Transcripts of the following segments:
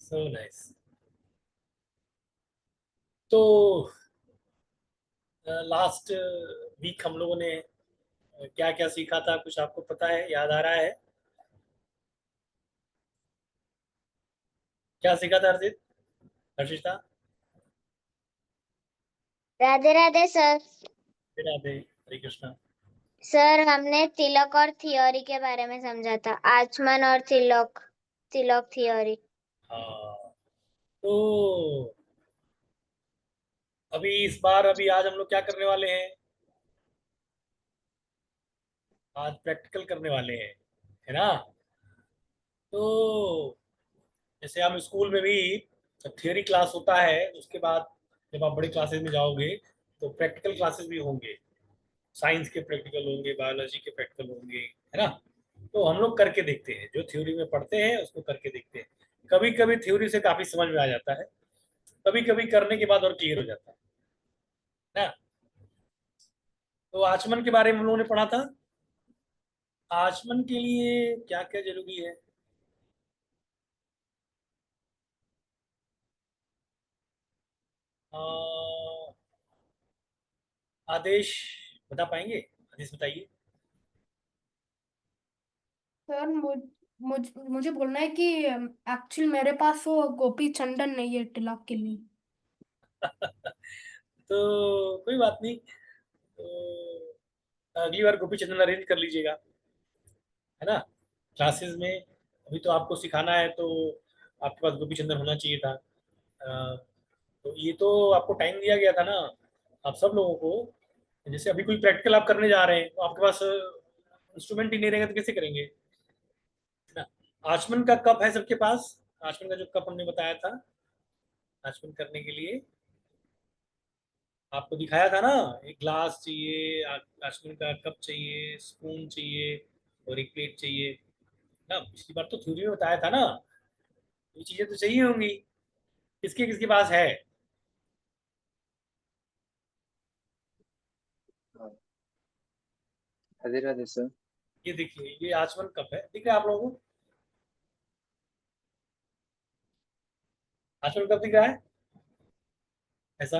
So nice. तो last week हम लोगों ने क्या क्या सीखा था, कुछ आपको पता है, याद आ रहा है? क्या सीखा था हर्षित, हर्षिता? राधे राधे सर। राधे, हरे कृष्णा। सर हमने तिलक और थियोरी के बारे में समझा था, आचमन और तिलक, तिलक थियोरी। हाँ, तो अभी इस बार अभी आज हम लोग क्या करने वाले हैं? आज प्रैक्टिकल करने वाले हैं, है ना? तो जैसे हम स्कूल में भी थियोरी क्लास होता है, उसके बाद जब आप बड़ी क्लासेस में जाओगे तो प्रैक्टिकल क्लासेस भी होंगे। साइंस के प्रैक्टिकल होंगे, बायोलॉजी के प्रैक्टिकल होंगे, है ना? तो हम लोग करके देखते हैं, जो थ्योरी में पढ़ते हैं उसको करके देखते हैं। कभी कभी थ्योरी से काफी समझ में आ जाता है, कभी कभी करने के बाद और क्लियर हो जाता है ना? तो आचमन के बारे में हम लोगों ने पढ़ा था। आचमन के लिए क्या क्या जरूरी है? अ, आदेश बता पाएंगे? आदेश बताइए। सर मुझे बोलना है कि एक्चुअली मेरे पास वो गोपी चंदन नहीं है तिलक के लिए। तो कोई बात नहीं, तो अगली बार गोपी चंदन अरेंज कर लीजिएगा, है ना? क्लासेस में अभी तो आपको सिखाना है, तो आपके पास गोपी चंदन होना चाहिए था। तो ये तो आपको टाइम दिया गया था ना, आप सब लोगों को। जैसे अभी कोई प्रैक्टिकल आप करने जा रहे हैं तो आपके पास इंस्ट्रूमेंट ही नहीं रहेगा तो कैसे करेंगे, है ना? आचमन का कप है सबके पास? आचमन का जो कप हमने बताया था आचमन करने के लिए, आपको दिखाया था ना। एक ग्लास चाहिए, आचमन का कप चाहिए, स्पून चाहिए और एक प्लेट चाहिए ना। पिछली बार तो थ्योरी में बताया था ना, ये चीजें तो चाहिए होंगी। किसके किसके पास है? राधे राधे सर। ये देखिए, ये आचमन कप है, दिख रहा है आप लोगों को? आचमन कप दिख रहा है ऐसा?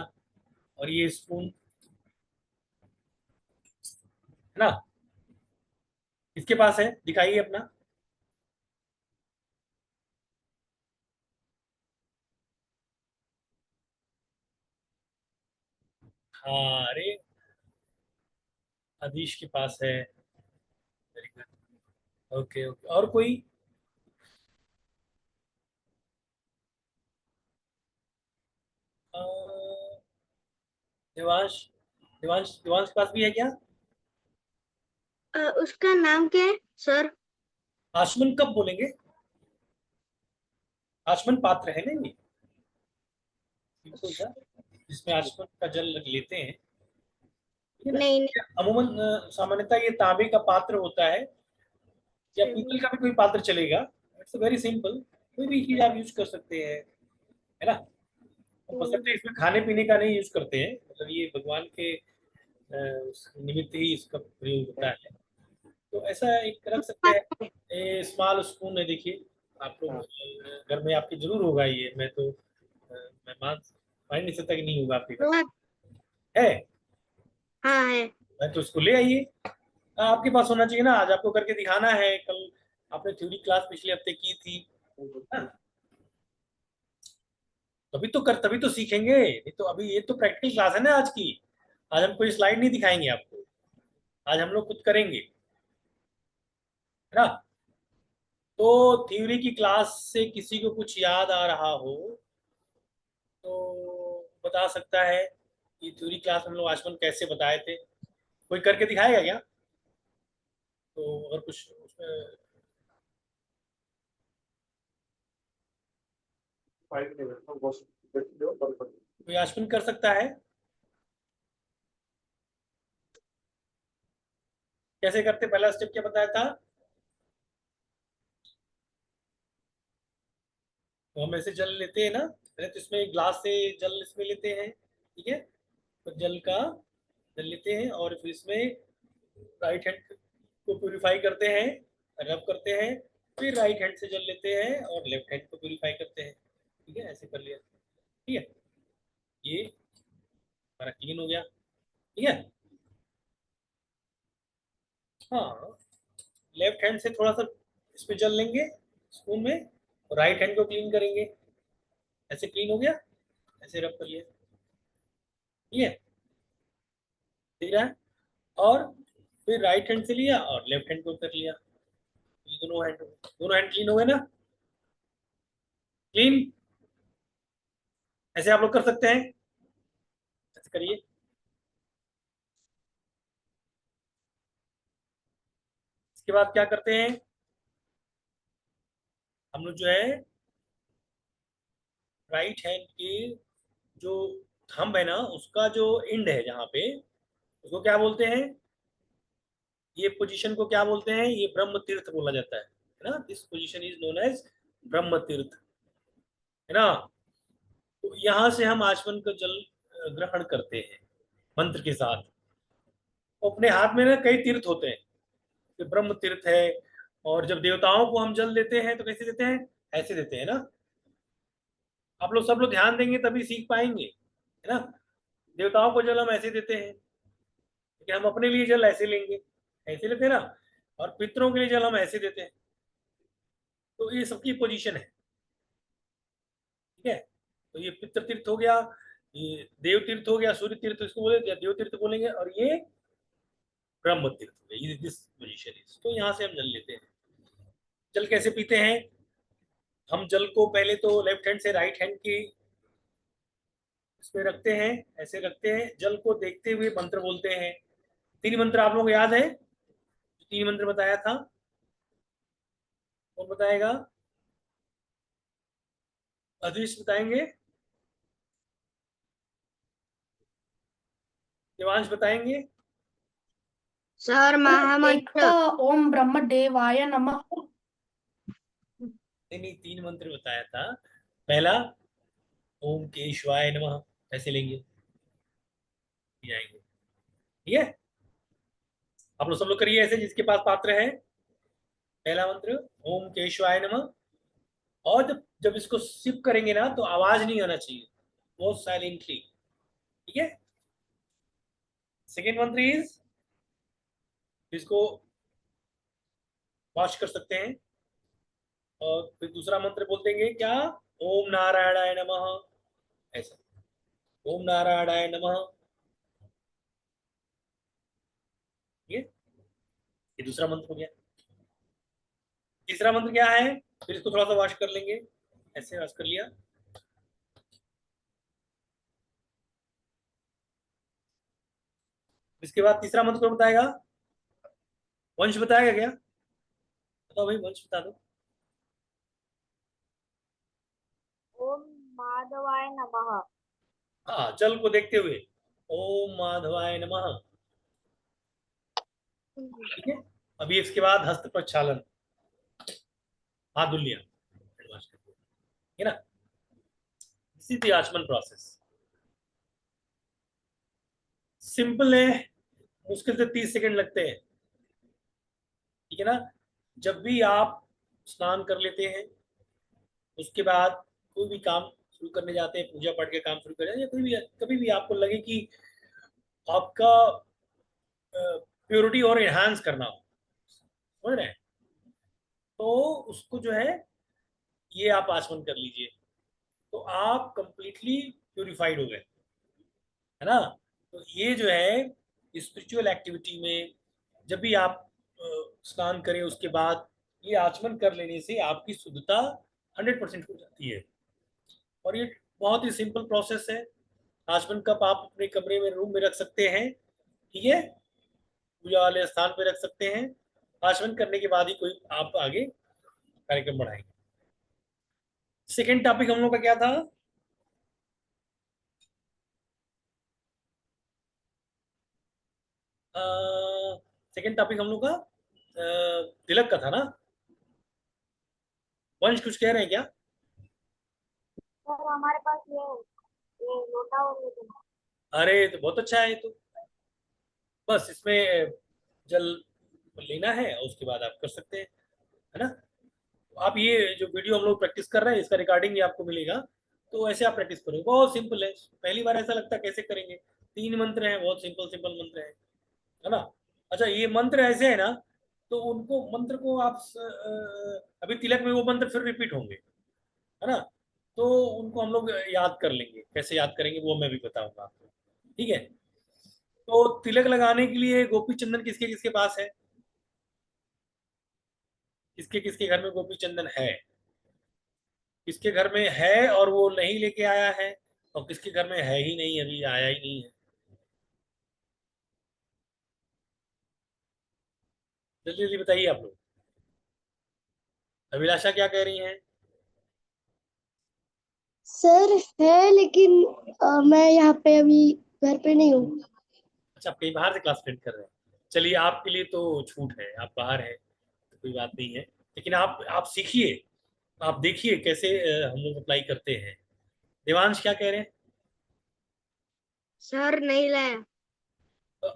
और ये स्पून, है ना? किसके पास है, दिखाइए अपना। हाँ, अरे अधीश के पास है। Very good. ओके ओके, और कोई? अ, देवांश, देवांश देवांश के पास भी है क्या? उसका नाम क्या है सर? आचमन कब बोलेंगे? आचमन पात्र है ना ये, बिल्कुल सा, जिसमें आचमन का जल लेते हैं, ठीक है ना? नहीं अमूमन सामान्यतः ये तांबे का पात्र होता है, या पीतल नहीं। का भी कोई पात्र चलेगा। इट्स वेरी सिंपल, कोई भी चीज आप यूज कर सकते हैं, है ना? हम बशर्ते इसमें खाने पीने का नहीं यूज करते हैं, मतलब ये भगवान के उस निमित्त ही इसका प्रयोग होता है। तो ऐसा एक रख सकते हैं। ये स्मॉल स्पून है, देखिए आप लोग घर में आपके जरूर होगा ये, मैं तो मैं मान नहीं सकता कि नहीं होगा आपके घर। हाँ है? हाँ है। मैं तो इसको ले आइए। आपके पास होना चाहिए ना, आज आपको करके दिखाना है। कल आपने थ्योरी क्लास पिछले हफ्ते की थी ना, तभी तो सीखेंगे, नहीं तो अभी ये तो प्रैक्टिकल क्लास है ना आज की। आज हम कोई स्लाइड नहीं दिखाएंगे आपको, आज हम लोग खुद करेंगे, है ना? तो थ्योरी की क्लास से किसी को कुछ याद आ रहा हो तो बता सकता है कि थ्योरी क्लास में हम लोग आचमन कैसे बताए थे। कोई करके दिखाएगा क्या? तो अगर कुछ उसमें कोई आचमन कर सकता है, कैसे करते, पहला स्टेप क्या बताया था? तो हम ऐसे जल लेते हैं ना, पहले तो इसमें एक ग्लास से जल इसमें लेते हैं, ठीक है? तो जल का जल लेते हैं और फिर इसमें राइट हैंड को प्यूरिफाई करते हैं, रब करते हैं, फिर राइट हैंड से जल लेते हैं और लेफ्ट हैंड को प्यूरिफाई करते हैं। ठीक है, ऐसे कर लिया। ठीक है, ये हमारा क्लीन हो गया। ठीक है, हाँ, लेफ्ट हैंड से थोड़ा सा इसमें जल लेंगे स्पून में, और राइट हैंड को क्लीन करेंगे। ऐसे क्लीन हो गया, ऐसे रब कर लिया। ठीक है, दिख रहा है। और फिर राइट हैंड से लिया और लेफ्ट हैंड को कर लिया। ये दोनों हैंड क्लीन हो गए ना, क्लीन। ऐसे आप लोग कर सकते हैं, ऐसे करिए। इसके बाद क्या करते हैं हम लोग, जो है राइट हैंड के जो थंब है ना, उसका जो एंड है जहाँ पे, उसको क्या बोलते हैं, ये पोजीशन को क्या बोलते हैं, ये ब्रह्म तीर्थ बोला जाता है ना। This position is known as Brahma Tirth, है ना। तो यहाँ से हम आचमन का जल ग्रहण करते हैं मंत्र के साथ। तो अपने हाथ में ना कई तीर्थ होते हैं, ये ब्रह्म तीर्थ है। और जब देवताओं को हम जल देते हैं तो कैसे देते हैं, ऐसे देते हैं ना। आप लोग सब लोग ध्यान देंगे तभी सीख पाएंगे, है ना। देवताओं को जल हम ऐसे देते हैं, कि हम अपने लिए जल ऐसे लेंगे, ऐसे लेते हैं ना। और पितरों के लिए जल हम ऐसे देते हैं। तो ये सबकी पोजीशन है। ठीक है, तो ये पितृ तीर्थ हो गया, ये देव तीर्थ हो गया, सूर्य तीर्थ इसको बोले, या देव तीर्थ बोलेंगे, और ये ब्रह्म तीर्थ हो गया, ये दिस पोजीशन इज। तो यहाँ से हम जल लेते हैं। जल कैसे पीते हैं, हम जल को पहले तो लेफ्ट हैंड से राइट हैंड की इसमें रखते हैं, ऐसे रखते हैं, जल को देखते हुए मंत्र बोलते हैं। तीन मंत्र आप लोगों को याद है, तीन मंत्र बताया था, कौन बताएगा, अदृश्य बताएंगे, देवांश बताएंगे। सर एक महामंत्र। तो ओम ब्रह्म देवाय नमः। नहीं नहीं, तीन मंत्र बताया था। पहला ओम केशवाय नमः, ऐसे लेंगे, जाएंगे। ठीक है, आप लोग सब लोग करिए ऐसे, जिसके पास पात्र है। पहला मंत्र ओम केशवाय नमः। और जब जब इसको सिप करेंगे ना तो आवाज नहीं आना चाहिए, बहुत साइलेंटली। ठीक है, सेकेंड मंत्र इज, इसको वॉश कर सकते हैं। और फिर दूसरा मंत्र बोल देंगे क्या, ओम नारायणाय नमः, ऐसा, ओम नारायणाय नमः। ठीक है, ये दूसरा मंत्र हो गया। तीसरा मंत्र क्या है, फिर इसको थोड़ा सा वॉश कर लेंगे, ऐसे वॉश कर लिया। इसके बाद तीसरा मंत्र कौन बताएगा, वंश बताएगा क्या, बताओ भाई, वंश बता दो। ओम माधवाय नमः। हाँ, जल को देखते हुए ओम माधवाय नमः। ठीक है, अभी इसके बाद हस्त प्रक्षालन, हाथ धुल लिया, है ना। दिस इज द आचमन प्रोसेस। सिंपल है, मुश्किल से 30 सेकंड लगते हैं। ठीक है ना। जब भी आप स्नान कर लेते हैं, उसके बाद कोई भी काम शुरू करने जाते हैं, पूजा पाठ के काम शुरू करें, या कोई भी, कभी भी आपको लगे कि आपका प्योरिटी और एनहांस करना हो, समझ रहे हैं, तो उसको जो है, ये आप आचमन कर लीजिए, तो आप कंप्लीटली प्योरीफाइड हो गए, है ना। तो ये जो है स्पिरिचुअल एक्टिविटी में, जब भी आप स्नान करें उसके बाद ये आचमन कर लेने से आपकी शुद्धता 100% हो जाती है। और ये बहुत ही सिंपल प्रोसेस है। आचमन कप आप अपने कमरे में, रूम में रख सकते हैं। ठीक है, पूजा वाले स्थान पे रख सकते हैं। आचमन करने के बाद ही कोई आप आगे कार्यक्रम बढ़ाएंगे। सेकेंड टॉपिक हम लोग का क्या था, सेकेंड टॉपिक हम लोग का तिलक का था ना। वंश कुछ कह रहे हैं क्या। सर हमारे पास ये लोटा और ये देना। अरे तो बहुत अच्छा है ये तो। बस इसमें जल लेना है और उसके बाद आप कर सकते हैं, है ना। तो आप ये जो वीडियो हम लोग प्रैक्टिस कर रहे हैं, इसका रिकॉर्डिंग भी आपको मिलेगा। तो ऐसे आप प्रैक्टिस करो, बहुत सिंपल है। पहली बार ऐसा लगता है कैसे करेंगे, 3 मंत्र हैं, बहुत सिंपल सिंपल मंत्र है ना। अच्छा, ये मंत्र ऐसे है ना, तो उनको मंत्र को आप अभी तिलक में वो मंत्र फिर रिपीट होंगे, है ना, तो उनको हम लोग याद कर लेंगे। कैसे याद करेंगे वो मैं भी बताऊंगा आपको, ठीक है। तो तिलक लगाने के लिए गोपी चंदन किसके किसके पास है, किसके किसके घर में गोपी चंदन है, किसके घर में है और वो नहीं लेके आया है, और किसके घर में है ही नहीं, अभी आया ही नहीं है। जल्दी जल्दी बताइए आप लोग। अभिलाषा क्या कह रही हैं? सर है, लेकिन मैं यहाँ पे अभी घर पे नहीं हूँ। अच्छा, आप कहीं बाहर से क्लास अटेंड कर रहे हैं। चलिए, आपके लिए तो छूट है, आप बाहर हैं तो कोई बात नहीं है। लेकिन आप सीखिए, आप देखिए कैसे हम लोग अप्लाई करते हैं। देवांश क्या कह रहे हैं? सर नहीं लाया।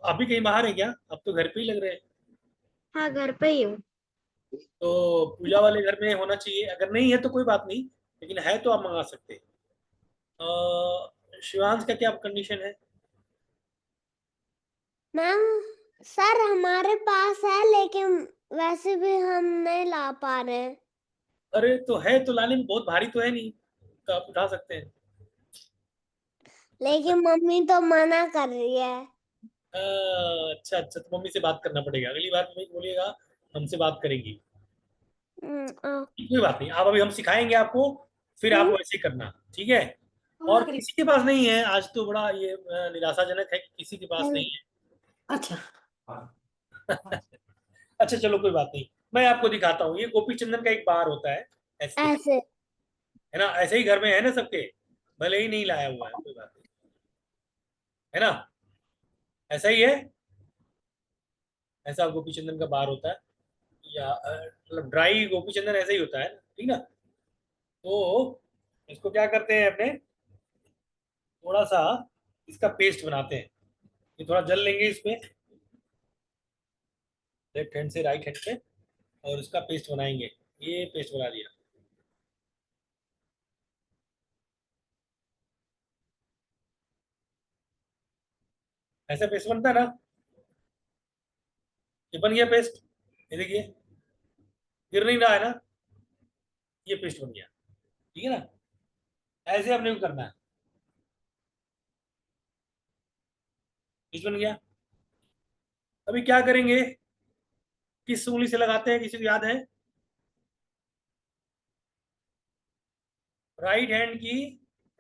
अभी कहीं बाहर है क्या? अब तो घर पे ही लग रहे हैं। हाँ, घर पे ही हूँ। तो पूजा वाले घर में होना चाहिए, अगर नहीं है तो कोई बात नहीं, लेकिन है तो आप मंगा सकते हैं। शिवांश का क्या कंडीशन है? मैम, सर हमारे पास है, लेकिन वैसे भी हम नहीं ला पा रहे हैं। अरे तो है तो लाने में बहुत भारी तो है नहीं, तो आप उठा सकते हैं। लेकिन मम्मी तो मना कर रही है। अच्छा अच्छा, तो मम्मी से बात करना पड़ेगा, अगली बार मम्मी को बोलिएगा हमसे बात करेंगी। आ, कोई बात नहीं, आप अभी हम सिखाएंगे आपको, फिर आप वैसे ही करना, ठीक है। और किसी के पास नहीं है आज, तो बड़ा ये निराशाजनक है कि किसी के पास नहीं है। अच्छा। अच्छा चलो, कोई बात नहीं, मैं आपको दिखाता हूँ। ये गोपी चंदन का एक बार होता है, ऐसे, ऐसे। है ना, ऐसे ही घर में है ना सबके, भले ही नहीं लाया हुआ है, कोई बात नहीं, है ना, ऐसा ही है। ऐसा गोपी चंदन का बार होता है, या मतलब ड्राई गोपी चंदन ऐसा ही होता है, ठीक ना। तो इसको क्या करते हैं अपने, थोड़ा सा इसका पेस्ट बनाते हैं। ये थोड़ा जल लेंगे इसमें, लेफ्ट हैंड से राइट हैंड पे, और इसका पेस्ट बनाएंगे। ये पेस्ट बना दिया। ऐसा पेस्ट बनता है ना, ये बन गया पेस्ट। ये देखिए, गिर नहीं रहा है ना, ये पेस्ट बन गया, ठीक है ना। ऐसे अपने को करना है, पेस्ट बन गया। अभी क्या करेंगे, किस उंगली से लगाते हैं, किसी को याद है? राइट हैंड की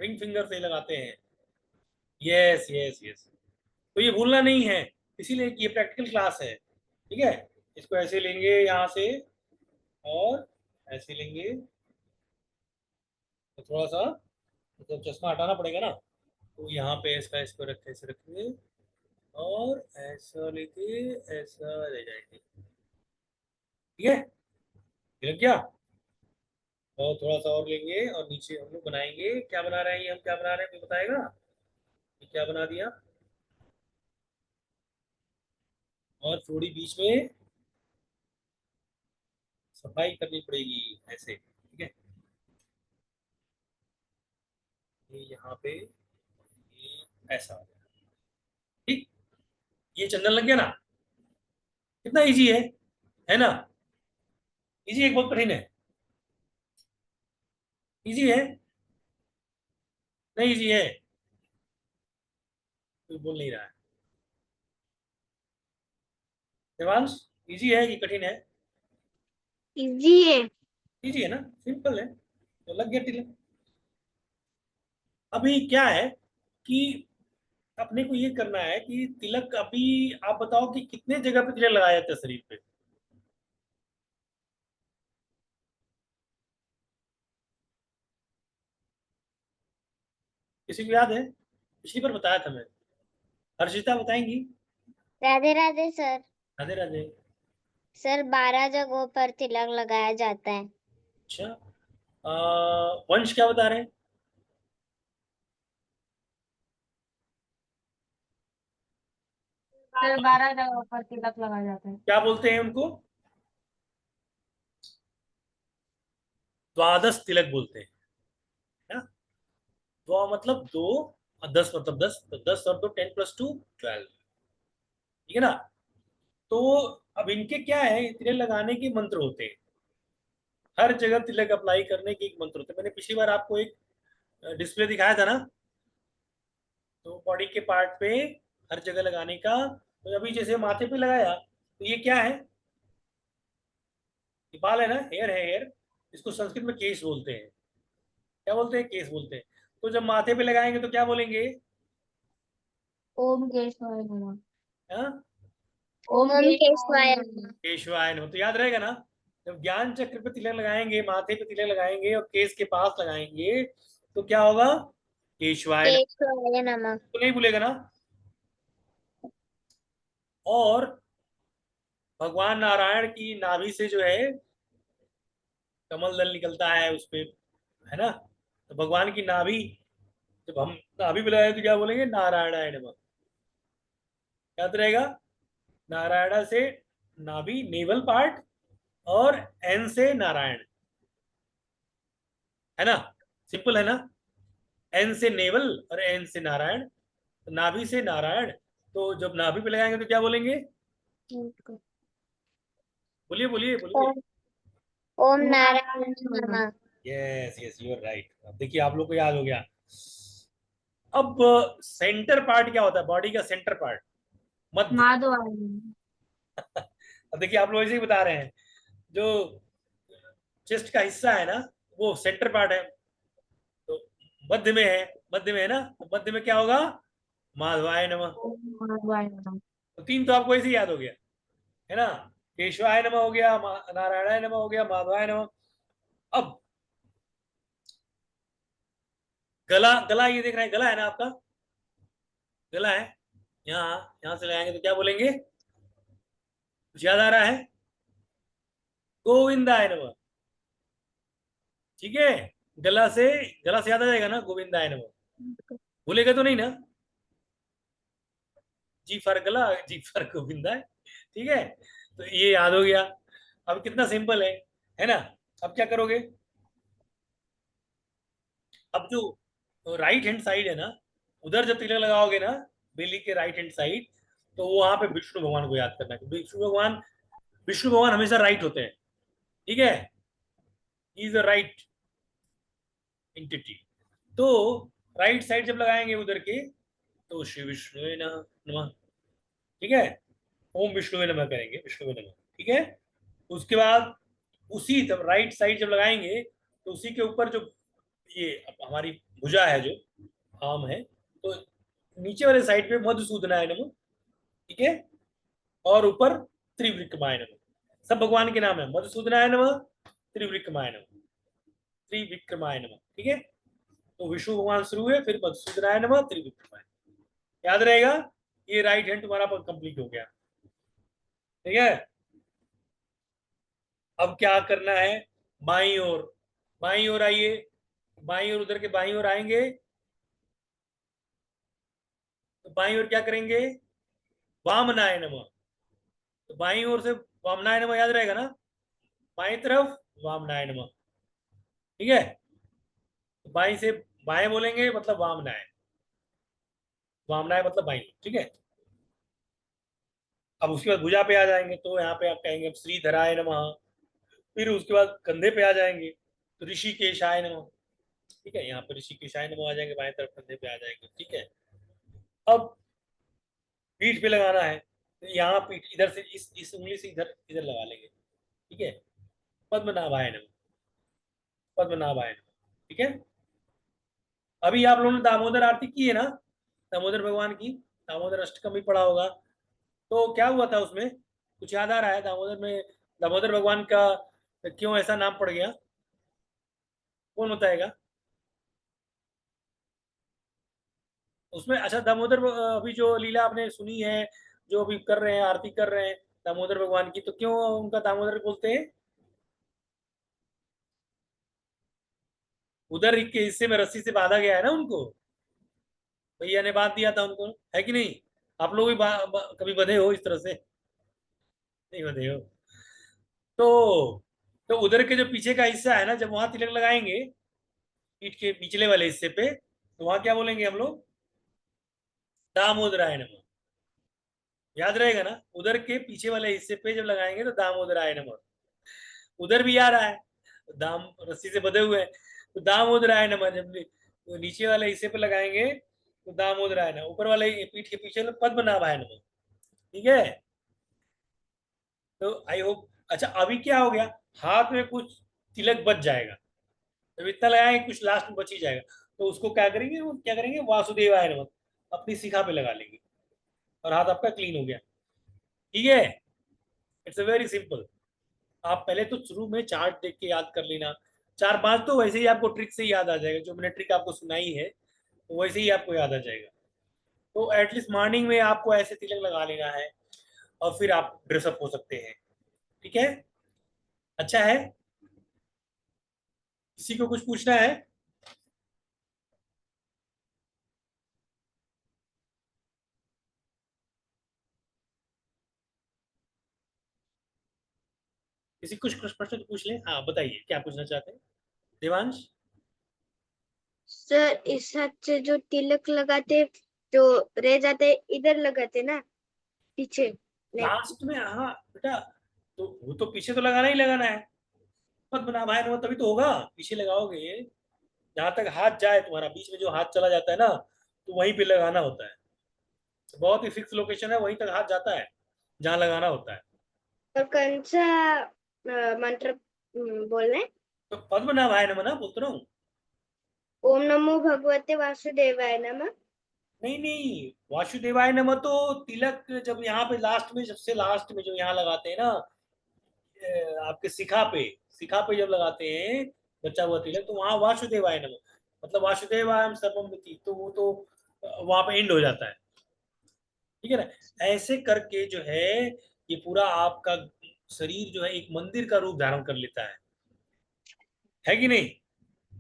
रिंग फिंगर से लगाते हैं। यस यस यस, तो ये भूलना नहीं है, इसीलिए ये प्रैक्टिकल क्लास है, ठीक है। इसको ऐसे लेंगे यहाँ से, और ऐसे लेंगे, तो थोड़ा सा मतलब चश्मा हटाना पड़ेगा ना, तो यहाँ पे इसका इसको रखे, ऐसे रखेंगे, और ऐसा लेके ऐसा ले जाएंगे, ठीक है, ये लग गया। और थोड़ा सा और लेंगे, और नीचे हम लोग बनाएंगे, क्या बना रहे हैं ये, हम क्या बना रहे हैं कोई बताएगा? ये क्या बना दिया, और थोड़ी बीच में सफाई करनी पड़ेगी, ऐसे, ठीक है। ये यहाँ पे, ये ऐसा हो गया, ठीक। ये चंदन लग गया ना, कितना इजी है ना। इजी है, बहुत कठिन है? इजी है, नहीं इजी है, कोई बोल नहीं रहा है। देवांश, इजी है कि कठिन है? इजी है। इजी है ना, सिंपल है, तो लग गया तिलक। अभी क्या है कि अपने को ये करना है कि तिलक, अभी आप बताओ कि कितने जगह पे तिलक लगाया जाता है शरीर पे? किसी को याद है? पिछली बार बताया था मैं। हर्षिता बताएंगी? राधे राधे सर। राधे राधे। सर 12 जगहों पर तिलक लगाया जाता है। अच्छा, वंश क्या बता रहे हैं? सर 12 जगह पर तिलक लगाया जाता है। क्या बोलते हैं उनको? द्वादश तिलक बोलते हैं, है ना? द्वा मतलब 2 और 10 मतलब 10, तो 10 और 2 10 + 2 12, ठीक है ना। तो अब इनके क्या है, तिलक लगाने के मंत्र होते हैं, हर जगह तिलक अप्लाई करने के एक मंत्र होते हैं। मैंने पिछली बार आपको एक डिस्प्ले दिखाया था ना, तो बॉडी के पार्ट पे हर जगह लगाने का। तो अभी जैसे माथे पे लगाया, तो ये क्या है, ये बाल है ना, हेयर है, हेयर। इसको संस्कृत में केश बोलते हैं। क्या बोलते हैं, केश बोलते हैं। तो जब माथे पे लगाएंगे तो क्या बोलेंगे, ओम केशवाय नमः। हाँ, ओम केशवाय नमः। केशवाय नमः। तो याद रहेगा ना, जब ज्ञान चक्र पे तिलक लगाएंगे, माथे पे तिलक लगाएंगे और केश के पास लगाएंगे, तो क्या होगा, केशवाय नमः। केशवाय नमः। तो नहीं भूलेगा ना। और भगवान नारायण की नाभि से जो है कमल दल निकलता है उस पे, है ना। तो भगवान की नाभि, जब हम नाभि पे लगाए तो क्या बोलेंगे, नारायणाय नमः। याद रहेगा, नारायण से नाभि, नेवल पार्ट, और एन से नारायण, है ना, सिंपल है ना। एन से नेवल और एन से नारायण, तो नाभि से नारायण। तो जब नाभि पे लगाएंगे तो क्या बोलेंगे, बोलिए बोलिए बोलिए। ओम ओम नारायण नमः। Yes yes, you are right. अब देखिए आप लोग को याद हो गया। अब सेंटर पार्ट क्या होता है, बॉडी का सेंटर पार्ट, मध्य। माधवाय। अब देखिए आप लोग ऐसे ही बता रहे हैं, जो चेस्ट का हिस्सा है ना, वो सेंटर पार्ट है, तो मध्य में है, मध्य में है ना, तो मध्य में क्या होगा, माधवाय नमः। माधवाय नमः। तो तीन तो आपको ऐसे ही याद हो गया, है ना। केशवाय नमः हो गया, नारायणाय नमः हो गया, माधवाय नमः। अब गला, गला ये देख रहे हैं, गला है ना आपका, गला है, यहाँ यहाँ से लगाएंगे तो क्या बोलेंगे, कुछ याद आ रहा है, गोविंदाय नमः। ठीक है, गला से, गला से याद आ जाएगा ना, गोविंदाय नमः। भूलेगा तो नहीं ना, जी फॉर गला, जी फॉर गोविंदाय, ठीक है। तो ये याद हो गया। अब कितना सिंपल है ना। अब क्या करोगे, अब जो राइट हैंड साइड है ना, उधर जब तिलक लगाओगे ना, बेली के राइट हैंड साइड, तो वहां पे विष्णु भगवान को याद करना है। विष्णु भगवान हमेशा राइट होते हैं, ठीक है, इज अ राइट एंटिटी। तो राइट साइड जब लगाएंगे उधर के, तो श्री विष्णु नमः, ठीक है, ओम विष्णु नमः करेंगे, विष्णु नमः, ठीक है। उसके बाद उसी तब राइट साइड जब लगाएंगे, तो उसी के ऊपर जो ये हमारी भुजा है, जो आर्म है, तो नीचे वाले साइड पे मधुसूदनाय नमः, ठीक है, और ऊपर त्रिविक्रमाय नमः। सब भगवान के नाम है, मधुसूदनाय नमः, त्रिविक्रमाय नमः, त्रिविक्रमाय नमः, ठीक है। तो विष्णु भगवान शुरू है, फिर मधुसूदनाय नमः, त्रिविक्रमाय। याद रहेगा, ये राइट हैंड तुम्हारा कंप्लीट हो गया, ठीक है। अब क्या करना है, बाईं ओर, बाईं ओर आइए, बाईं ओर, उधर के बाईं ओर आएंगे, तो बाईं ओर क्या करेंगे, वामनाय नमः। तो बाईं ओर से वामनाय नमः याद रहेगा ना, बाईं तरफ वामनाय नमः, ठीक है। तो बाईं से बाएं बोलेंगे मतलब वामनाय, वामनाय मतलब बाईं, ठीक है। अब उसके बाद भुजा पे आ जाएंगे, तो यहाँ पे आप कहेंगे श्रीधराय नमः। फिर उसके बाद कंधे पे आ जाएंगे, तो ऋषिकेशाय नमः, ठीक है। यहाँ पे ऋषिकेशाय नमः आ जाएंगे, बाएं तरफ कंधे पे आ जाएंगे, ठीक है। अब पीठ पे लगाना है, तो यहाँ पीठ इधर से, इस उंगली से इधर इधर लगा लेंगे, ठीक है। पद्मनाभाय नमः, पद्मनाभाय नमः, ठीक है। अभी आप लोगों ने दामोदर आरती की है ना, दामोदर भगवान की, दामोदर अष्टकम भी पढ़ा होगा। तो क्या हुआ था उसमें, कुछ याद आ रहा है, दामोदर में, दामोदर भगवान का क्यों ऐसा नाम पड़ गया, कौन बताएगा उसमें। अच्छा, दामोदर अभी जो लीला आपने सुनी है, जो अभी कर रहे हैं, आरती कर रहे हैं दामोदर भगवान की, तो क्यों उनका दामोदर बोलते हैं, उधर के हिस्से में रस्सी से बांधा गया है ना उनको, भैया ने बांध दिया था उनको, है कि नहीं। आप लोग भी कभी बंधे हो इस तरह से, नहीं बंधे हो। तो उधर के जो पीछे का हिस्सा है ना, जब वहां तिलक लगाएंगे, पीठ के निचले वाले हिस्से पे, तो वहां क्या बोलेंगे हम लोग? दामोदराय नमः। याद रहेगा ना, उधर के पीछे वाले हिस्से पे जब लगाएंगे तो दामोदराय नमः। उधर भी आ रहा है, दाम रस्सी से बंधे हुए हैं, तो दामोदराय नमः। जब तो नीचे वाले हिस्से पे लगाएंगे तो दामोदराय नमः, ऊपर वाले पीठ के पीछे पद्मनाभाय नमः। ठीक है, तो आई होप। अच्छा अभी क्या हो गया, हाथ में कुछ तिलक बच जाएगा, जब इतना लगाएंगे कुछ लास्ट में बच ही जाएगा, तो उसको क्या करेंगे, वो क्या करेंगे, वासुदेवाय नमः अपनी शिखा पे लगा लेंगे और हाथ आपका क्लीन हो गया। ठीक है, इट्स अ वेरी सिंपल। आप पहले तो शुरू में चार्ट देख के याद कर लेना, 4-5 तो वैसे ही आपको ट्रिक से ही याद आ जाएगा, जो मैंने ट्रिक आपको सुनाई है तो वैसे ही आपको याद आ जाएगा। तो एटलीस्ट मॉर्निंग में आपको ऐसे तिलक लगा लेना है और फिर आप ड्रेसअप हो सकते हैं। ठीक है, अच्छा है। किसी को कुछ पूछना है? किसी कुछ कुछ प्रश्न तो पूछ लें। हाँ बताइए, क्या पूछना चाहते हैं देवांश? सर इस हाथ से जो तिलक लगाते, जो रह जाते इधर लगाते ना, पीछे नेक। लास्ट में, हाँ बेटा, तो वो तो पीछे तो लगाना ही लगाना है, पद्मनाभ है ना, तभी तो होगा। पीछे लगाओगे, जहां तक हाथ जाए तुम्हारा, बीच में जो हाथ चला जाता है ना, तो वहीं पे लगाना होता है। बहुत ही फिक्स लोकेशन है, वहीं तक हाथ जाता है जहां लगाना होता है। और कौन सा मंत्र बोलना है? तो पद्मनाभ है ना बोलते रहा हूँ। ओम नमो भगवते वासुदेवाय नमः। नहीं नहीं, वासुदेवाय नमः तो तिलक जब यहाँ पे लास्ट में, सबसे लास्ट में जो यहाँ लगाते हैं ना, आपके शिखा पे जब लगाते हैं बचा हुआ तिलक, तो वहां वासुदेवाय नमः, मतलब वासुदेवाय सर्वम इति, तो वो तो वहां पे एंड हो जाता है। ठीक है ना, ऐसे करके जो है ये पूरा आपका शरीर जो है एक मंदिर का रूप धारण कर लेता है कि नहीं?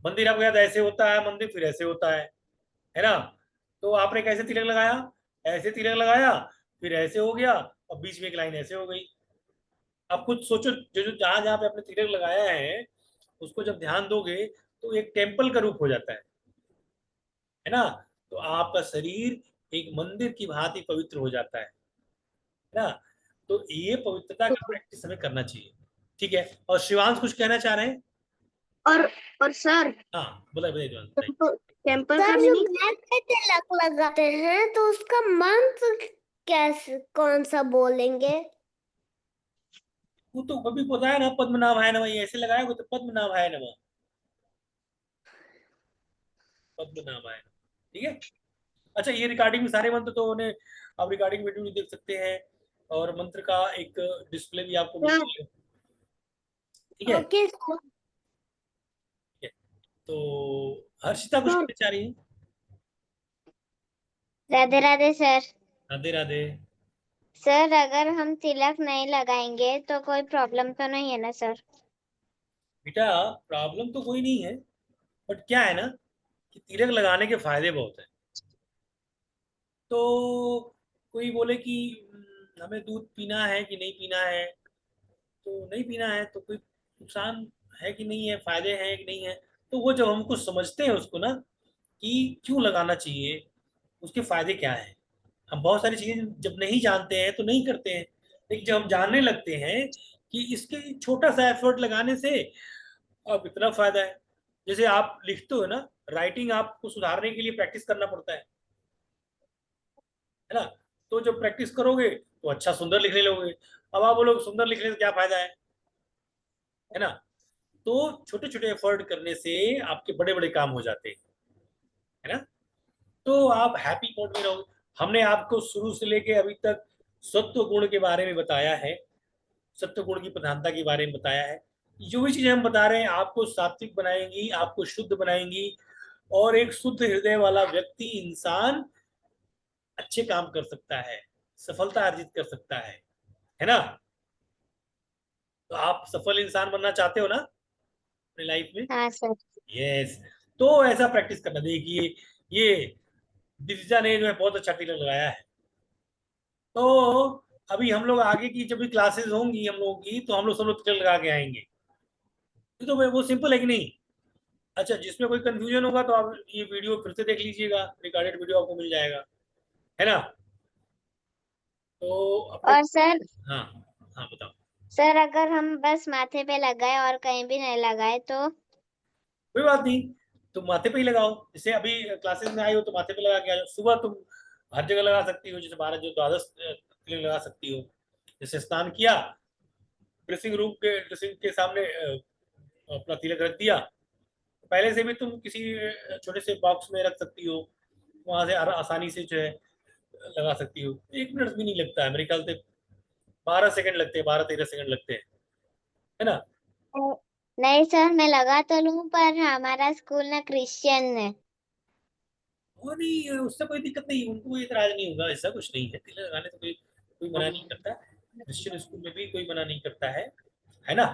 मंदिर आपको याद है, ऐसे होता है मंदिर, फिर ऐसे होता है ना? तो आपने कैसे तिलक लगाया, ऐसे तिलक लगाया, फिर ऐसे हो गया, और बीच में एक लाइन ऐसे हो गई। आप खुद सोचो, जो जो जहां जहां पे आपने तिलक लगाया है उसको जब ध्यान दोगे तो एक टेम्पल का रूप हो जाता है ना? तो आपका शरीर एक मंदिर की भांति पवित्र हो जाता है ना? तो ये पवित्रता का प्रैक्टिस हमें करना चाहिए। ठीक है, और शिवांश कुछ कहना चाह रहे हैं? और और सर, हाँ बताइए बताइए शिवांश, बताइए। टेम्पल का सर जो मीनिंग। घर पे तिलक लगाते हैं तो उसका मंत्र कैसे, कौन सा बोलेंगे? वो तो कभी बताया ना, पद्मनाभ है नमः, ये ऐसे लगाया तो पद्मनाभ है नमः, पद्मनाभ है। ठीक है, अच्छा ये रिकॉर्डिंग में सारे मंत्र तो उन्हें, आप रिकॉर्डिंग वीडियो भी देख सकते हैं, और मंत्र का एक डिस्प्ले भी आपको मिल सर, जाएगा। ठीक है, ओके सर। ठीक है। तो हर्षिता कुछ सर, कहना चाह रही है? राधे राधे सर। राधे राधे। सर अगर हम तिलक नहीं लगाएंगे तो कोई प्रॉब्लम तो नहीं है ना सर? बेटा प्रॉब्लम तो कोई नहीं है, बट क्या है ना कि तिलक लगाने के फायदे बहुत हैं। तो कोई बोले कि हमें दूध पीना है कि नहीं पीना है, तो नहीं पीना है तो कोई नुकसान है कि नहीं है, फायदे हैं कि नहीं है, तो वो जब हमको समझते हैं उसको ना, कि क्यों लगाना चाहिए, उसके फायदे क्या हैं। हम बहुत सारी चीजें जब नहीं जानते हैं तो नहीं करते हैं, लेकिन जब हम जानने लगते हैं कि इसके छोटा सा एफर्ट लगाने से अब इतना फायदा है। जैसे आप लिखते हो ना, राइटिंग आपको सुधारने के लिए प्रैक्टिस करना पड़ता है ना? तो जब प्रैक्टिस करोगे तो अच्छा सुंदर लिखने लगोगे। अब आप बोलोगे सुंदर लिखने से क्या फायदा है ना? तो छोटे छोटे एफर्ट करने से आपके बड़े बड़े काम हो जाते हैं, है ना? तो आप हैप्पी मोड में रहोगे। हमने आपको शुरू से लेके अभी तक सत्व गुण के बारे में बताया है, सत्व गुण की प्रधानता के बारे में बताया है। जो भी चीजें हम बता रहे हैं आपको सात्विक बनाएंगी, आपको शुद्ध बनाएंगी, और एक शुद्ध हृदय वाला व्यक्ति, इंसान अच्छे काम कर सकता है, सफलता अर्जित कर सकता है ना? तो आप सफल इंसान बनना चाहते हो ना अपनी लाइफ में? हाँ सर। यस। तो ऐसा प्रैक्टिस करना। देखिए ये दिव्या ने जो है बहुत अच्छा टीलर लगाया है। तो अभी हम लोग आगे की जब भी क्लासेस होंगी हम लोगों की, तो हम लोग सब लोग टीलर लगा के आएंगे। तो वो सिंपल है कि नहीं? अच्छा, जिसमें कोई कंफ्यूजन होगा तो आप ये वीडियो फिर से देख लीजिएगा, रिकॉर्डेड वीडियो आपको मिल जाएगा, है ना। तो अपने, और सर हाँ हाँ बताओ। सर अगर हम बस माथे पे लगाए और कहीं भी नहीं लगाए तो? कोई बात नहीं, तुम माथे पे ही लगाओ। जैसे अभी क्लासेस में आई हो तो माथे पे लगा के आ जाओ। सुबह तुम हर जगह लगा सकती हो, जैसे 12 जो द्वादश तिलक लगा सकती हो। जैसे स्नान किया, ड्रेसिंग के सामने अपना तिलक रख दिया। पहले से भी तुम किसी छोटे से बॉक्स में रख सकती हो, वहां से आसानी से जो है लगा सकती हो। 1 मिनट भी नहीं लगता है मेरे ख्याल से, 12 सेकंड लगते हैं, 12-13 सेकंड लगते हैं, है ना। नहीं सर, मैं लगा तो लूं पर हमारा स्कूल ना क्रिश्चियन है। वो नहीं, उससे कोई दिक्कत नहीं, उनको कोई इतराज नहीं होगा, ऐसा कुछ नहीं है। तिलक लगाने से कोई कोई मना नहीं करता। क्रिश्चियन स्कूल में भी कोई मना नहीं करता है ना।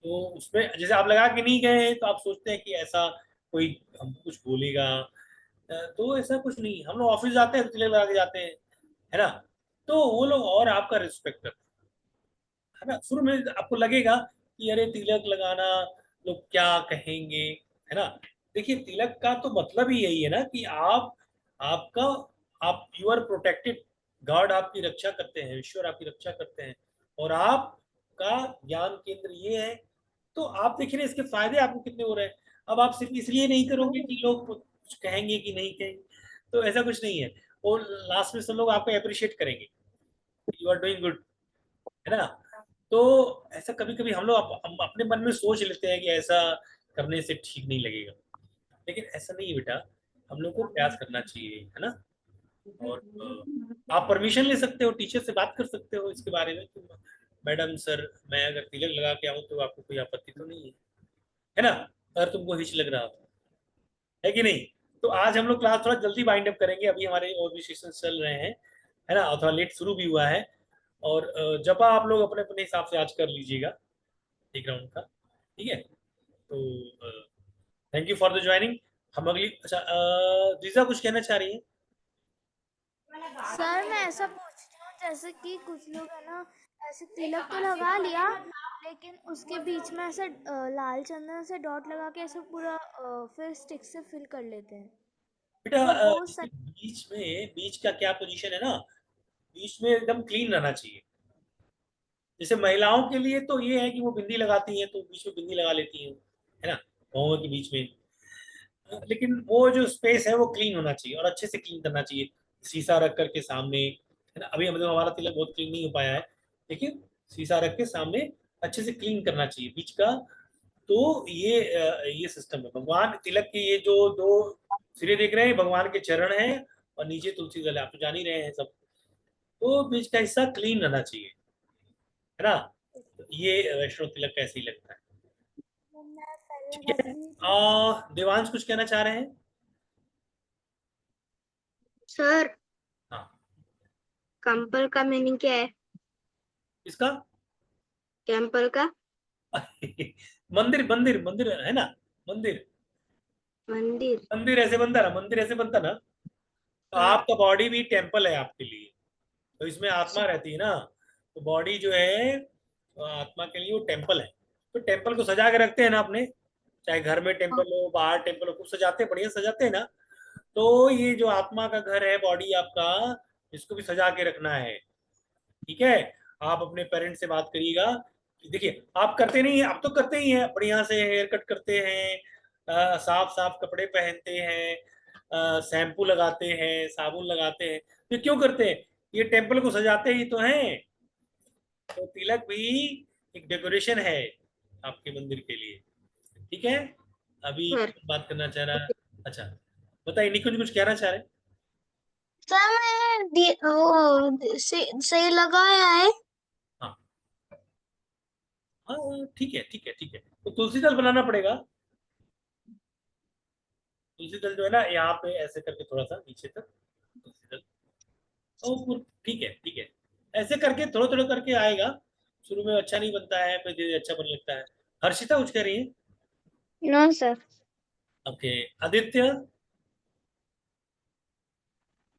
तो उसमें जैसे आप लगा के नहीं गए तो आप सोचते हैं कि ऐसा कोई हमको कुछ बोलेगा, तो ऐसा कुछ नहीं। हम लोग ऑफिस जाते हैं तो तिलक लगा के जाते हैं, है ना। तो वो लोग और आपका रिस्पेक्ट करते हैं, है ना। शुरू में आपको लगेगा कि अरे तिलक लगाना, लोग क्या कहेंगे, है ना। देखिए, तिलक का तो मतलब ही यही है ना कि आपका आप यू आर प्रोटेक्टेड। गॉड आपकी रक्षा करते हैं, ईश्वर आपकी रक्षा करते हैं, और आपका ज्ञान केंद्र ये है। तो आप देखिए ना, इसके फायदे आपको कितने हो रहे हैं। अब आप सिर्फ इसलिए नहीं करोगे कि लोग कुछ कहेंगे कि नहीं कहेंगे, तो ऐसा कुछ नहीं है। और लास्ट में सब लोग आपको अप्रिशिएट करेंगे, यू आर डूइंग गुड, है ना। तो ऐसा कभी कभी हम अपने मन में सोच लेते हैं कि ऐसा करने से ठीक नहीं लगेगा, लेकिन ऐसा नहीं है बेटा। हम लोग को प्रयास करना चाहिए, है ना। और आप परमिशन ले सकते हो, टीचर से बात कर सकते हो इसके बारे में कि मैडम सर, मैं अगर तिलक लगा के आऊँ तो आपको कोई आपत्ति तो नहीं है ना, अगर तुमको हिच लग रहा हो, है कि नहीं। तो आज हम लोग क्लास थोड़ा जल्दी वाइंड अप करेंगे, अभी हमारे और भी सेशन चल रहे हैं, है ना, और थोड़ा लेट शुरू भी हुआ है। और जपा आप लोग अपने अपने हिसाब से आज कर लीजिएगा बैकग्राउंड का, ठीक है। तो thank you for the joining. हम अगली, अच्छा दीजा कुछ कहना चाह रही है? सर मैं ऐसा पूछती हूँ, जैसे कि कुछ लोग है ना ऐसे तिलक तो लगा लिया, लेकिन उसके बीच में ऐसे लाल चंदन से डॉट लगा के ऐसे पूरा फिर स्टिक से फिल कर लेते हैं। बेटा तो वो इसके बीच का क्या पोजीशन है ना, बीच में एकदम क्लीन रहना चाहिए। जैसे महिलाओं के लिए तो ये है कि वो बिंदी लगाती हैं तो बीच में बिंदी लगा लेती हैं, है ना, पाँव के बीच में। लेकिन वो जो स्पेस है वो क्लीन होना चाहिए और अच्छे से क्लीन करना चाहिए, शीशा रख करके सामने, है ना। अभी मतलब हमारा तिलक बहुत क्लीन नहीं हो पाया है, लेकिन शीशा रख के सामने अच्छे से क्लीन करना चाहिए बीच का। तो ये सिस्टम है। भगवान तिलक के ये जो दो सिरे देख रहे हैं, भगवान के चरण हैं, और नीचे तुलसी दल है, आप तो जान ही रहे हैं सब। तो बीच का हिस्सा क्लीन रहना चाहिए, है ना। तो ये वैष्णव तिलक का ऐसे ही लगता है, मैं पहले ठीक है। लगाती थी। देवांश कुछ कहना चाह रहे हैं? सर हाँ। कंपल का मीनिंग क्या है? इसका कैंपल का मंदिर मंदिर मंदिर है ना, मंदिर। मंदिर। मंदिर ऐसे बनता ना। तो हाँ। आपका बॉडी भी टेम्पल है आपके लिए, तो इसमें आत्मा रहती है ना। तो बॉडी जो है आत्मा के लिए वो टेम्पल है। तो टेम्पल को सजा के रखते हैं ना अपने, चाहे घर में टेम्पल हो, बाहर टेम्पल हो, खूब सजाते हैं, बढ़िया सजाते हैं ना। तो ये जो आत्मा का घर है, बॉडी आपका, इसको भी सजा के रखना है, ठीक है। आप अपने पेरेंट्स से बात करिएगा कि देखिए, आप करते नहीं है, आप तो करते ही हैं, बढ़िया से हेयर कट करते हैं, साफ साफ कपड़े पहनते हैं, शैम्पू लगाते हैं, साबुन लगाते हैं। तो क्यों करते हैं? ये टेम्पल को सजाते ही तो हैं। तो तिलक भी एक डेकोरेशन है आपके मंदिर के लिए, ठीक है। अभी सर बात करना चाह रहा, अच्छा बताइए, निकुंज कुछ कहना चाह रहे हैं? सर मैंने वो सही लगाया है। हाँ हाँ, ठीक है ठीक है ठीक है। तो तुलसी दल बनाना पड़ेगा। तुलसी दल जो है ना, यहाँ पे ऐसे करके थोड़ा सा नीचे तक तुलसी दल, ठीक है ठीक है। ऐसे करके थोड़ा थोड़ा करके आएगा। शुरू में अच्छा नहीं बनता है, फिर धीरे धीरे अच्छा बनने लगता है। हर्षिता कुछ कह रही है? No sir. ओके, आदित्य?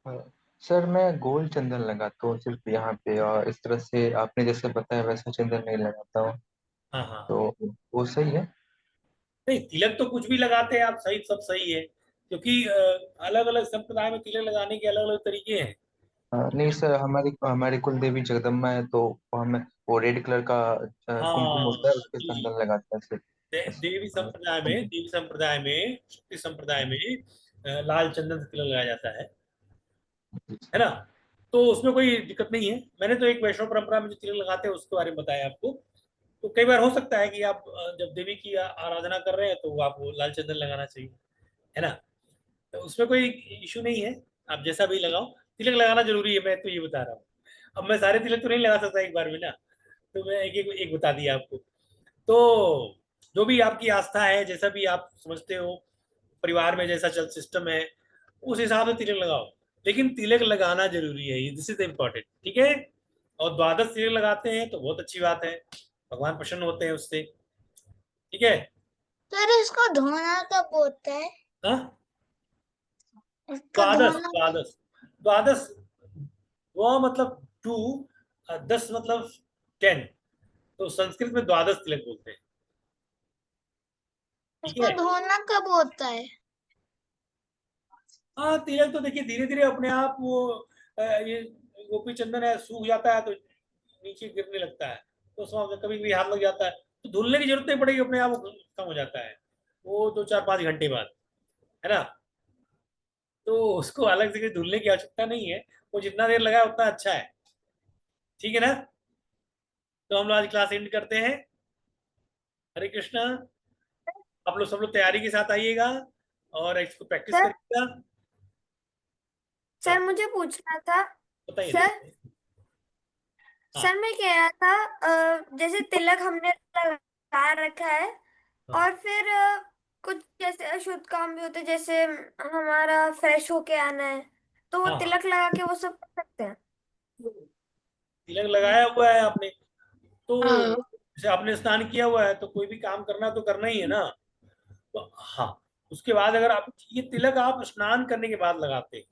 हाँ, सर मैं गोल चंदन लगाता हूँ सिर्फ यहाँ पे, और इस तरह से आपने जैसे बताया वैसा चंदन नहीं लगाता हूँ। हाँ हाँ। तो वो सही है। नहीं, तिलक तो कुछ भी लगाते हैं आप, सही, सब सही है, क्योंकि अलग अलग संप्रदाय में तिलक लगाने के अलग अलग तरीके हैं। नहीं सर, हमारी हमारी कुल देवी जगदम्बा है, तो हमें वो रेड कलर का कुमकुम हाँ होता है, उसके जी, चंदन लगाते हैं सिर। देवी संप्रदाय में, शक्ति संप्रदाय में लाल चंदन से तिलक लगाया जाता है ना। तो उसमें कोई दिक्कत नहीं है। मैंने तो एक वैष्णव परंपरा में जो तिलक लगाते हैं उसके बारे में बताया आपको। तो कई बार हो सकता है कि आप जब देवी की आराधना कर रहे हैं तो आपको लाल चंदन लगाना चाहिए, है ना। तो उसमें कोई इशू नहीं है, आप जैसा भी लगाओ। तिलक लगाना जरूरी है, मैं तो ये बता रहा हूँ। अब मैं सारे तिलक तो नहीं लगा सकता एक बार में ना, तो मैं एक बता दिया आपको। तो जो भी आपकी आस्था है, जैसा भी आप समझते हो, परिवार में जैसा चल सिस्टम है, उस हिसाब से तिलक लगाओ, लेकिन तिलक लगाना जरूरी है, दिस इज इम्पोर्टेंट, ठीक है। और द्वादश तिलक लगाते हैं तो बहुत अच्छी बात है, भगवान प्रसन्न होते हैं उससे, ठीक है। सर इसको धोना कब होता है? हाँ, इसको द्वादश धोना द्वादश द्वादश, वो मतलब 2, 10 मतलब 10, तो संस्कृत में द्वादश तिलक बोलते हैं, ठीक इसको है। धोना कब होता है? हाँ, तिलक तो देखिए धीरे धीरे अपने आप वो ये गोपी चंदन है, सूख जाता है तो नीचे गिरने लगता है, तो उसमें कभी कभी हाथ लग जाता है, तो धुलने की जरूरत नहीं पड़ेगी, अपने आप वो खत्म हो जाता है, वो 2 4 5 घंटे बाद, है ना। तो उसको अलग से धुलने की आवश्यकता नहीं है, वो जितना देर लगा उतना अच्छा है, ठीक है ना। तो हम लोग आज क्लास एंड करते हैं। हरे कृष्णा। आप लोग सब लोग तैयारी के साथ आइएगा और इसको प्रैक्टिस सर करिएगा। सर मुझे पूछना था। बताइए सर बताइए। हाँ सर मैं कह रहा था जैसे तिलक हमने लगा रखा है हाँ और फिर कुछ जैसे अशुभ काम भी होते हैं, जैसे हमारा फ्रेश होके आना है, तो वो हाँ हाँ, तिलक लगा के वो सब कर सकते हैं। तिलक लगाया हुआ है आपने, तो हाँ। जैसे आपने स्नान किया हुआ है तो कोई भी काम करना तो करना ही है ना। तो हाँ, उसके बाद अगर आप ये तिलक आप स्नान करने के बाद लगाते हैं,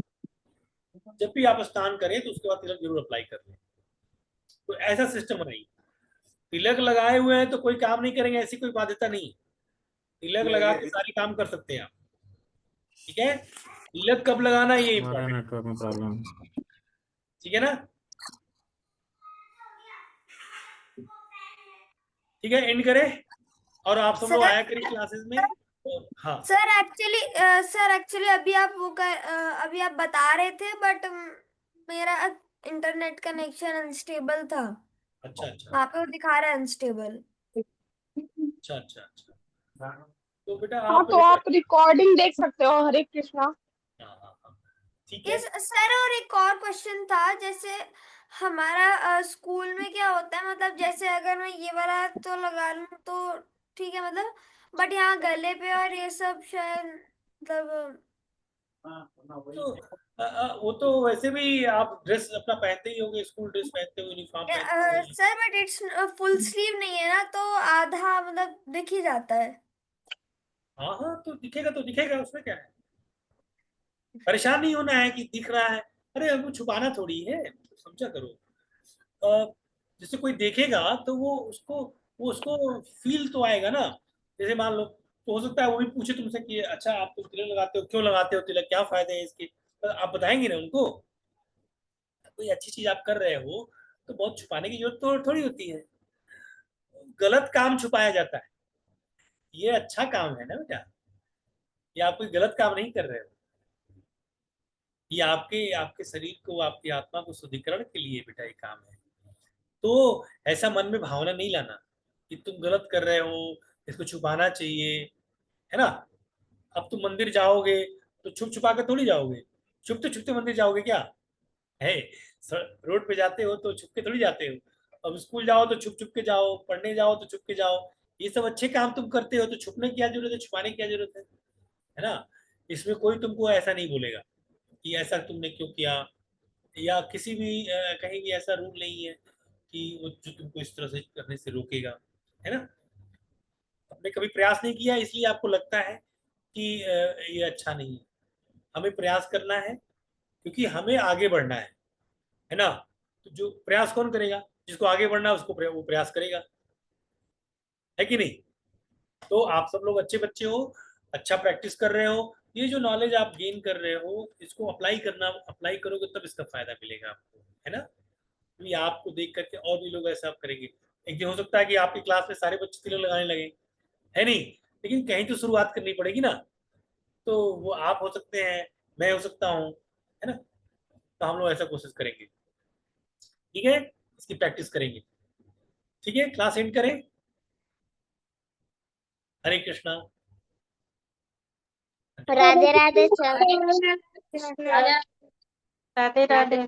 जब भी आप स्नान करें तो उसके बाद तिलक जरूर अप्लाई कर लें, तो ऐसा सिस्टम नहीं। तिलक लगाए हुए हैं तो कोई काम नहीं करेंगे, ऐसी कोई बाध्यता नहीं। तिलक लगा के सारे काम कर सकते हैं आप, ठीक है। तिलक कब लगाना ये हमारा इंपॉर्टेंट, नेटवर्क में प्रॉब्लम। ठीक है ना। ठीक है, एंड करें, और आप सब लोग सर आया करिए क्लासेस में। हाँ सर एक्चुअली अभी आप बता रहे थे, बट मेरा इंटरनेट कनेक्शन अनस्टेबल था। अच्छा अच्छा वहाँ पे वो दिखा रहा है अनस्टेबल। अच्छा अच्छा अच्छा। तो बेटा हाँ, आप तो आप रिकॉर्डिंग देख सकते हो। हरे कृष्णा। हाँ हाँ हाँ, ठीक है। यस सर, और एक और क्वेश्चन था। जैसे हमारा स्कूल में क्या होता है, मतलब जैसे अगर मैं ये वाला तो लगा लूँ तो ठीक है, मतलब बट यहाँ गले पे और ये सब शायद मतलब तो वो तो वैसे भी आप ड्रेस अपना पहनते ही होंगे, स्कूल ड्रेस पहनते हो, यूनिफॉर्म पहनते हो। Sir but it's full sleeve नहीं है ना, तो आधा मतलब दिख ही जाता है। हाँ हाँ, तो दिखेगा, उसमें क्या है, परेशान नहीं होना है कि दिख रहा है। अरे हमको छुपाना थोड़ी है, समझा करो। अ, जैसे कोई देखेगा तो वो उसको फील तो आएगा ना। जैसे मान लो, तो हो सकता है वो भी पूछे तुमसे कि अच्छा आप तो तिलक लगाते हो, क्यों लगाते हो तिलक, क्या फायदे हैं इसके, तो आप बताएंगे ना उनको। कोई अच्छी चीज आप कर रहे हो तो बहुत छुपाने की जरूरत तो थोड़ी होती है, गलत काम छुपाया जाता है। ये अच्छा काम है ना बेटा, ये आप कोई गलत काम नहीं कर रहे हो, ये आपके आपके शरीर को, आपकी आत्मा को शुद्धिकरण के लिए बेटा ये काम है। तो ऐसा मन में भावना नहीं लाना कि तुम गलत कर रहे हो, इसको छुपाना चाहिए, है ना। अब तुम मंदिर जाओगे तो छुप छुपा के थोड़ी जाओगे, छुपते मंदिर जाओगे क्या है। रोड पे जाते हो तो छुप के थोड़ी जाते हो। अब स्कूल जाओ तो छुप छुप के जाओ, पढ़ने जाओ तो छुप के जाओ। ये सब अच्छे काम तुम करते हो तो छुपने की क्या जरूरत है, छुपाने की क्या जरूरत है ना। इसमें कोई तुमको ऐसा नहीं बोलेगा कि ऐसा तुमने क्यों किया, या किसी भी कहीं भी ऐसा रूल नहीं है कि वो जो तुमको इस तरह से करने से रोकेगा, है ना। आपने कभी प्रयास नहीं किया इसलिए आपको लगता है कि ये अच्छा नहीं है। हमें प्रयास करना है क्योंकि हमें आगे बढ़ना है ना। तो जो प्रयास कौन करेगा, जिसको आगे बढ़ना है उसको वो प्रयास करेगा, है कि नहीं। तो आप सब लोग अच्छे बच्चे हो, अच्छा प्रैक्टिस कर रहे हो, ये जो नॉलेज आप गेन कर रहे हो इसको अप्लाई करोगे तब इसका फायदा मिलेगा आपको, है ना। तो आपको देख करके और भी लोग ऐसा करेंगे। एक दिन हो सकता है कि आपकी क्लास में सारे बच्चे तिलक लगाने लगे, है नहीं, लेकिन कहीं तो शुरुआत करनी पड़ेगी ना। तो वो आप हो सकते हैं, मैं हो सकता हूँ, है ना। तो हम लोग ऐसा कोशिश करेंगे, ठीक है, इसकी प्रैक्टिस करेंगे। ठीक है, क्लास एंड करें। हरे कृष्णा। राधे राधे सर। राधे राधे।